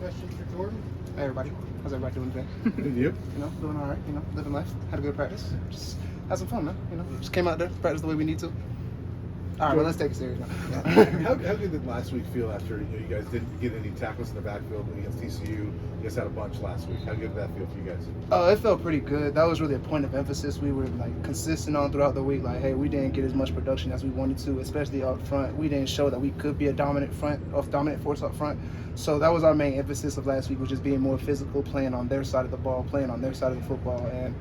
question for Jordan. Hey everybody, how's everybody doing today? And you? Doing all right. Living life. Had a good practice. Just had some fun, man. Just came out there, practiced the way we need to. All right, well, let's take it serious now. How good did last week feel after you guys didn't get any tackles in the backfield against TCU? You guys had a bunch last week. How good did that feel for you guys? It felt pretty good. That was really a point of emphasis we were consistent on throughout the week. Hey, we didn't get as much production as we wanted to, especially up front. We didn't show that we could be a dominant force up front. So that was our main emphasis of last week, was just being more physical, playing on their side of the ball, playing on their side of the football, and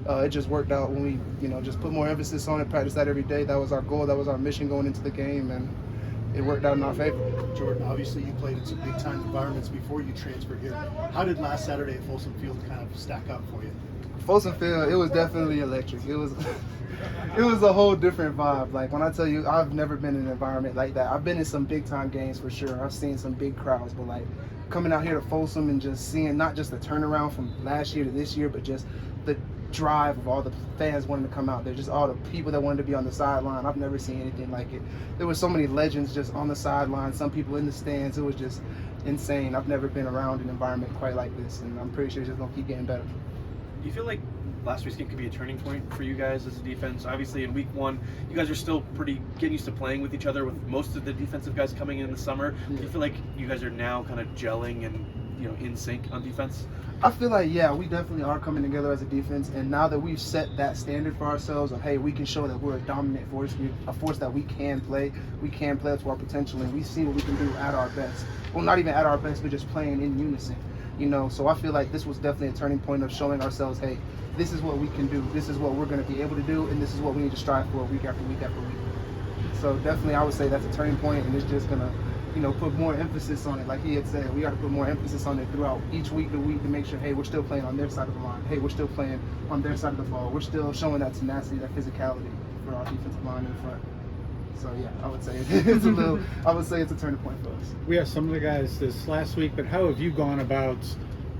it just worked out when we, just put more emphasis on it, practice that every day. That was our goal. That was our mission going into the game, and it worked out in our favor. Jordan, obviously you played in some big-time environments before you transferred here. How did last Saturday at Folsom Field kind of stack up for you? Folsom Field, it was definitely electric. It was a whole different vibe. When I tell you, I've never been in an environment like that. I've been in some big-time games for sure. I've seen some big crowds, but coming out here to Folsom and just seeing not just the turnaround from last year to this year, but just the drive of all the fans wanting to come out there, just all the people that wanted to be on the sideline. I've never seen anything like it. There were so many legends just on the sideline, some people in the stands. It was just insane. I've never been around an environment quite like this, and I'm pretty sure it's just going to keep getting better. Do you feel like last week's game could be a turning point for you guys as a defense? Obviously, in week one, you guys are still pretty getting used to playing with each other, with most of the defensive guys coming in the summer. Do you feel like you guys are now kind of gelling and in sync on defense? I feel like, yeah, we definitely are coming together as a defense, and now that we've set that standard for ourselves of, hey, we can show that we're a dominant force, a force that we can play up to our potential, and we see what we can do at our best. Well, not even at our best, but just playing in unison, So I feel like this was definitely a turning point of showing ourselves, hey, this is what we can do, this is what we're going to be able to do, and this is what we need to strive for week after week after week. So definitely I would say that's a turning point, and it's just going to put more emphasis on it. Like he had said, we got to put more emphasis on it throughout each week to week to make sure, hey, we're still playing on their side of the line. Hey, we're still playing on their side of the ball. We're still showing that tenacity, that physicality for our defensive line in front. So yeah, I would say it's a turning point for us. We have some of the guys this last week, but how have you gone about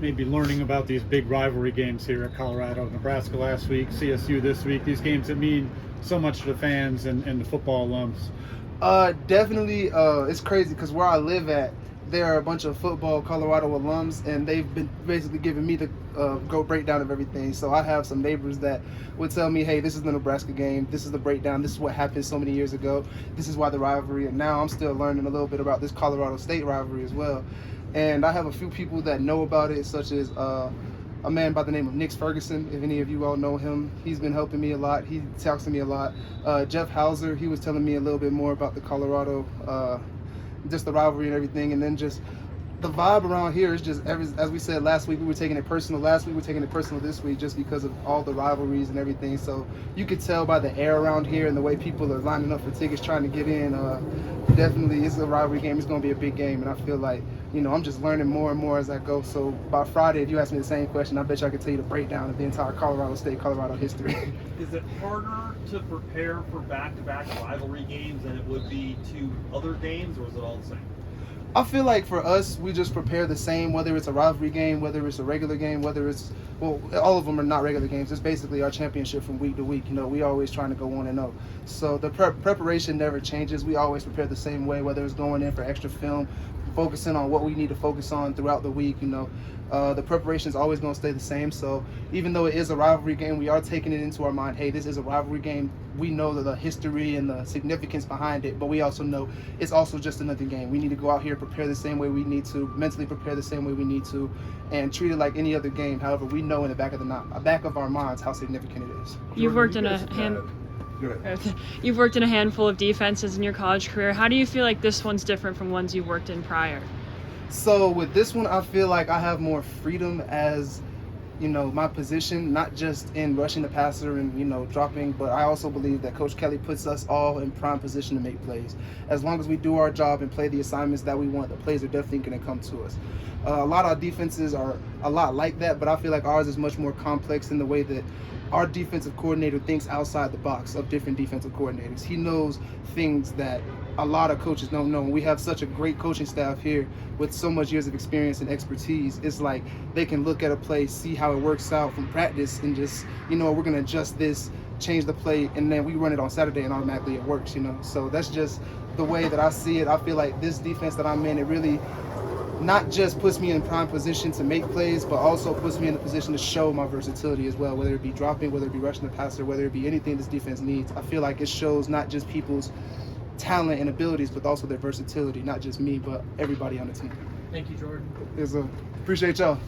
maybe learning about these big rivalry games here at Colorado, Nebraska last week, CSU this week, these games that mean so much to the fans and the football alums? Definitely, it's crazy because where I live at, there are a bunch of football Colorado alums, and they've been basically giving me the breakdown of everything. So I have some neighbors that would tell me, hey, this is the Nebraska game, this is the breakdown, this is what happened so many years ago, this is why the rivalry, and now I'm still learning a little bit about this Colorado State rivalry as well. And I have a few people that know about it, such as a man by the name of Nick Ferguson. If any of you all know him, he's been helping me a lot. He talks to me a lot. Jeff Hauser, he was telling me a little bit more about the Colorado, just the rivalry and everything. And then just the vibe around here is just, as we said last week, we were taking it personal. Last week, we're taking it personal this week just because of all the rivalries and everything. So you could tell by the air around here and the way people are lining up for tickets trying to get in. Definitely, it's a rivalry game. It's going to be a big game. And I feel like, I'm just learning more and more as I go. So by Friday, if you ask me the same question, I bet you I could tell you the breakdown of the entire Colorado State, Colorado history. Is it harder to prepare for back-to-back rivalry games than it would be to other games, or is it all the same? I feel like for us, we just prepare the same, whether it's a rivalry game, whether it's a regular game, whether it's, all of them are not regular games. It's basically our championship from week to week. We always trying to go 1-0. So the preparation never changes. We always prepare the same way, whether it's going in for extra film, focusing on what we need to focus on throughout the week. The preparation is always going to stay the same. So even though it is a rivalry game, we are taking it into our mind, hey, this is a rivalry game. We know the history and the significance behind it, but we also know it's also just another game. We need to go out here, prepare the same way we need to, mentally prepare the same way we need to, and treat it like any other game. However, we know in the back of our minds how significant it is. You've worked in You've worked in a handful of defenses in your college career. How do you feel like this one's different from ones you've worked in prior? So with this one, I feel like I have more freedom as, my position, not just in rushing the passer and, dropping, but I also believe that Coach Kelly puts us all in prime position to make plays. As long as we do our job and play the assignments that we want, the plays are definitely going to come to us. A lot of our defenses are a lot like that, but I feel like ours is much more complex in the way that our defensive coordinator thinks outside the box of different defensive coordinators. He knows things that a lot of coaches don't know. We have such a great coaching staff here with so much years of experience and expertise. It's like they can look at a play, see how it works out from practice, and just, we're going to adjust this, change the play, and then we run it on Saturday and automatically it works, So that's just the way that I see it. I feel like this defense that I'm in, it really not just puts me in prime position to make plays, but also puts me in a position to show my versatility as well, whether it be dropping, whether it be rushing the passer, whether it be anything this defense needs. I feel like it shows not just people's talent and abilities, but also their versatility, not just me, but everybody on the team. Thank you, Jordan. Appreciate y'all.